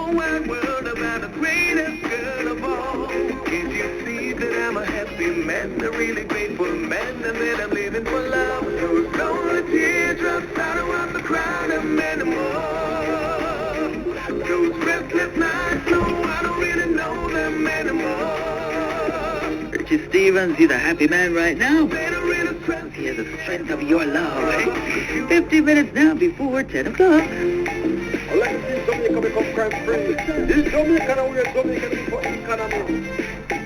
whole wide world about the greatest girl of all. Can't you see that I'm a happy man, a really grateful man, and that I'm living for love? Those lonely teardrops, I don't want to cry them anymore. Those restless nights, no, I don't really know them anymore. Richie Stevens, he's a happy man right now. He has the strength of your love. 50 minutes now before 10 o'clock. I like to see Jamaica become crime-free. This Jamaica and we're Jamaican for economy.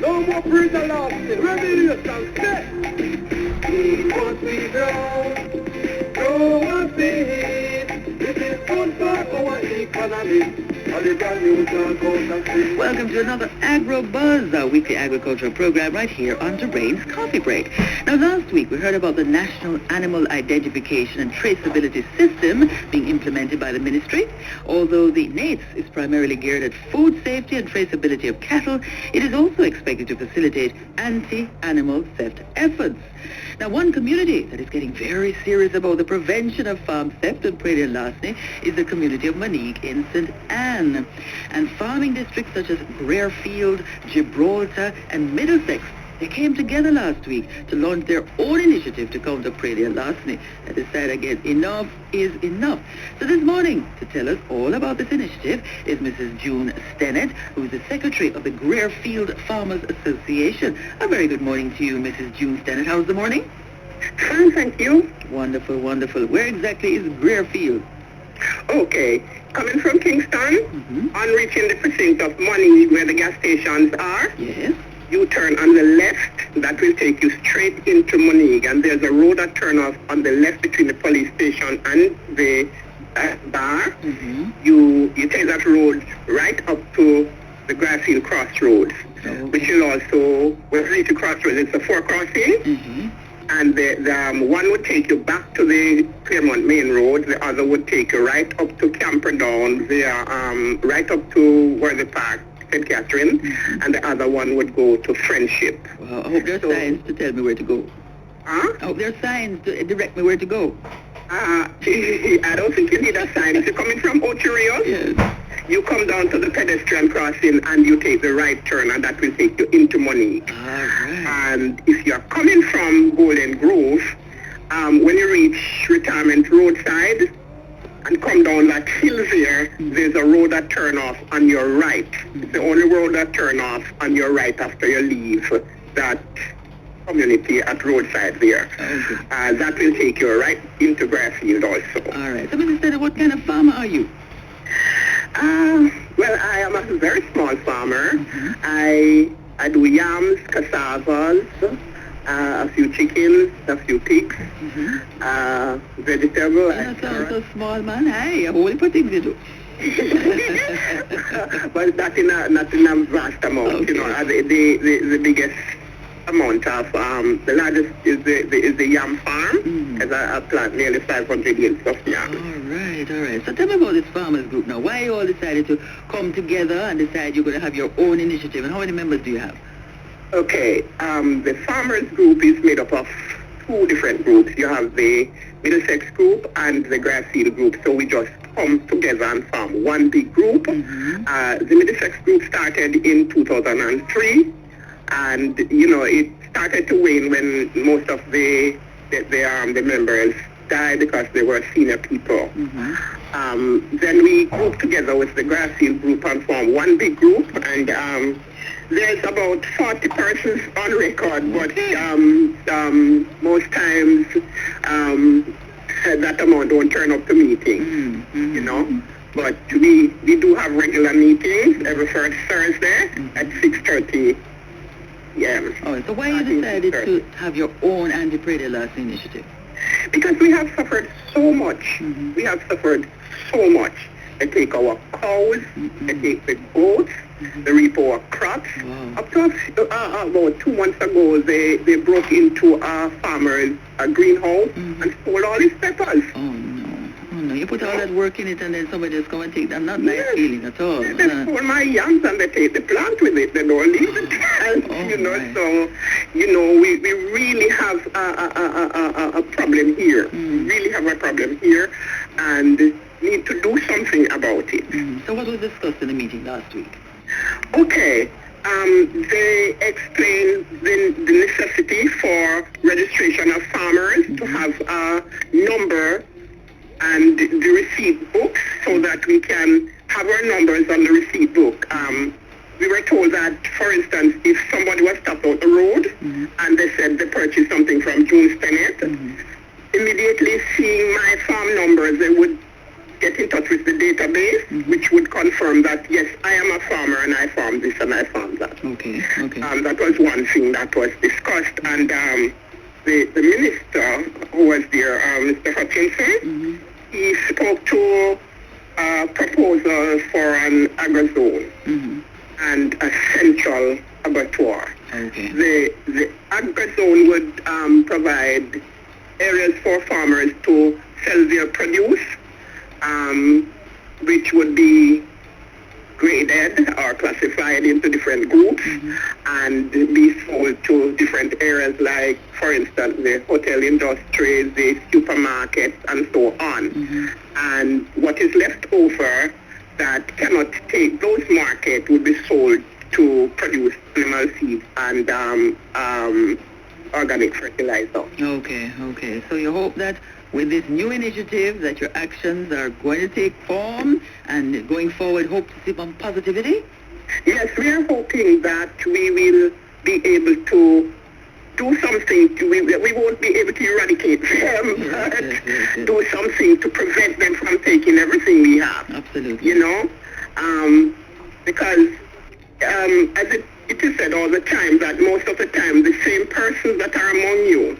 No more praedial larceny. Revolution, step! He wants me down. No one sees. This is good for our economy. Welcome to another AgroBuzz, our weekly agricultural program right here on Terrain's Coffee Break. Now, last week we heard about the National Animal Identification and Traceability System being implemented by the ministry. Although the NATES is primarily geared at food safety and traceability of cattle, it is also expected to facilitate anti-animal theft efforts. Now, one community that is getting very serious about the prevention of farm theft and praedial larceny is the community of Moneague in St. Anne. And farming districts such as Grierfield, Gibraltar, and Middlesex, they came together last week to launch their own initiative to counter praedial larceny. And decided again, enough is enough. So this morning, to tell us all about this initiative is Mrs. June Stennett, who is the secretary of the Grierfield Farmers Association. A very good morning to you, Mrs. June Stennett. How's the morning? Fine, thank you. Wonderful, wonderful. Where exactly is Grierfield? Okay, coming from Kingston, on reaching the precinct of Moneague where the gas stations are. Yes. You turn on the left, that will take you straight into Moneague, and there's a road that turn off on the left between the police station and the bar. You take that road right up to the Grierfield crossroads, which will also, when you reach the crossroads, it's a 4 crossing, and the one would take you back to the Claremont Main Road, the other would take you right up to Camperdown, right up to where the park, St. Catherine, and the other one would go to Friendship. Well, I hope there are signs to tell me where to go. Huh? I hope there are signs to direct me where to go. I don't think you need a sign. If you're coming from Ocherios, Yes. you come down to the pedestrian crossing and you take the right turn, and that will take you into Moneague. All right. And if you're coming from Golden Grove, when you reach Retirement Roadside and come down that hill there, there's a road that turn off on your right. It's the only road that turn off on your right after you leave that community at roadside there. Okay. That will take you right into Grierfield also. All right. So, Mrs. Stennett, what kind of farmer are you? Well, I am a very small farmer. I do yams, cassavas, a few chickens, a few pigs, vegetable. You sound so small, man. Hey, a whole heap of things you do. But not in a vast amount. Okay. You know, the biggest amount of the largest is the yam farm, as I plant nearly 500 yields of yam. All right. So tell me about this farmers group now. Why you all decided to come together and decide you're going to have your own initiative, and how many members do you have? Okay, the farmers group is made up of 2 different groups. You have the Middlesex group and the Grierfield group. So we just come together and form one big group. The Middlesex group started in 2003, and it started to wane when most of the members died because they were senior people. Then we grouped together with the Grierfield group and formed one big group, and there's about 40 persons on record, but most times that amount don't turn up to meetings, But we do have regular meetings every first Thursday at 6:30 p.m. Oh, so why you decided to have your own anti-praedial larceny initiative? Because we have suffered so much. We have suffered so much. They take our cows, they take the goats, they reap our crops. Wow. Up to about 2 months ago, they broke into a farmer's greenhouse and stole all his peppers. Oh no, you put all that work in it and then somebody just come and take them. Not nice feeling at all. They stole my yams and they take the plant with it. They don't leave the plant, right. So, we really have a problem here. We really have a problem here. And need to do something about it. So what was discussed in the meeting last week? Okay. They explained the necessity for registration of farmers to have a number and the receipt books so that we can have our numbers on the receipt book. We were told that, for instance, if somebody was stopped out the road and they said they purchased something from June Stennett, immediately seeing my farm numbers, they would get in touch with the database, which would confirm that, yes, I am a farmer and I farm this and I farm that. Okay. That was one thing that was discussed. And the minister who was there, Mr. Hutchinson, he spoke to a proposal for an agro-zone and a central abattoir. Okay. The agro-zone would provide areas for farmers to sell their produce, which would be graded or classified into different groups and be sold to different areas like, for instance, the hotel industries, the supermarkets, and so on. And what is left over that cannot take those markets would be sold to produce animal feed and organic fertilizer. Okay. So you hope that with this new initiative that your actions are going to take form and going forward hope to see some positivity? Yes, we are hoping that we will be able to do something. We won't be able to eradicate them, but do something to prevent them from taking everything we have. Absolutely. You know? Because as it is said all the time that most of the time the same persons that are among you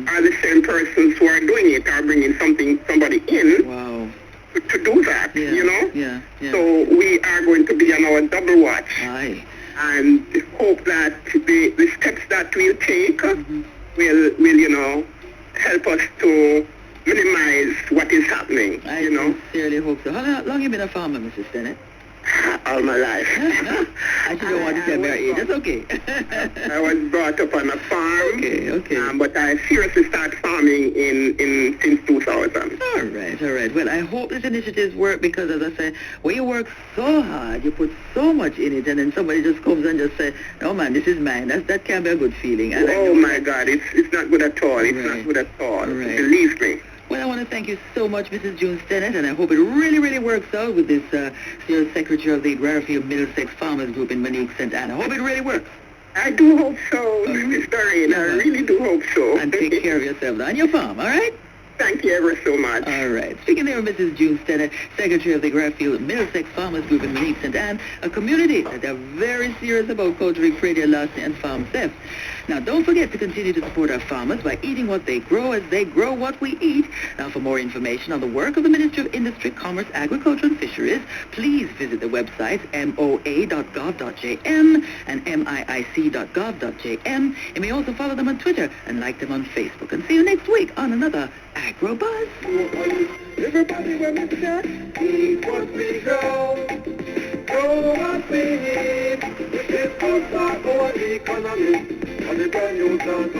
are the same persons who are doing it, are bringing somebody in to do that, you know? Yeah. So we are going to be on our double watch and hope that the steps that we'll take will, you know, help us to minimize what is happening, you know? I sincerely hope so. How long have you been a farmer, Mrs. Stennett? All my life. I don't want to tell my age. That's okay. I was brought up on a farm. Okay. But I seriously started farming since 2000. All right. Well, I hope this initiatives work because, as I say, when you work so hard, you put so much in it, and then somebody just comes and just say, "No, man, this is mine." That can't be a good feeling. And oh my God, it's not good at all. It's not good at all. Believe me. Well, I want to thank you so much, Mrs. June Stennett, and I hope it really works out with this Senior Secretary of the Grierfield Middlesex Farmers Group in Moneague, St. Anne. I hope it really works. I do hope so, Miss Doreen. I really do hope so. And take care of yourself on your farm, all right? Thank you ever so much. All right. Speaking there of Mrs. June Stennett, Secretary of the Grierfield Middlesex Farmers Group in Moneague, St. Anne, a community that are very serious about countering praedial, larceny, and farm theft. Now, don't forget to continue to support our farmers by eating what they grow as they grow what we eat. Now, for more information on the work of the Ministry of Industry, Commerce, Agriculture, and Fisheries, please visit the websites moa.gov.jm and miic.gov.jm. You may also follow them on Twitter and like them on Facebook. And see you next week on another AgroBuzz. Everybody when we start, eat what we grow what we eat. This is good for our economy, and the brand new sound,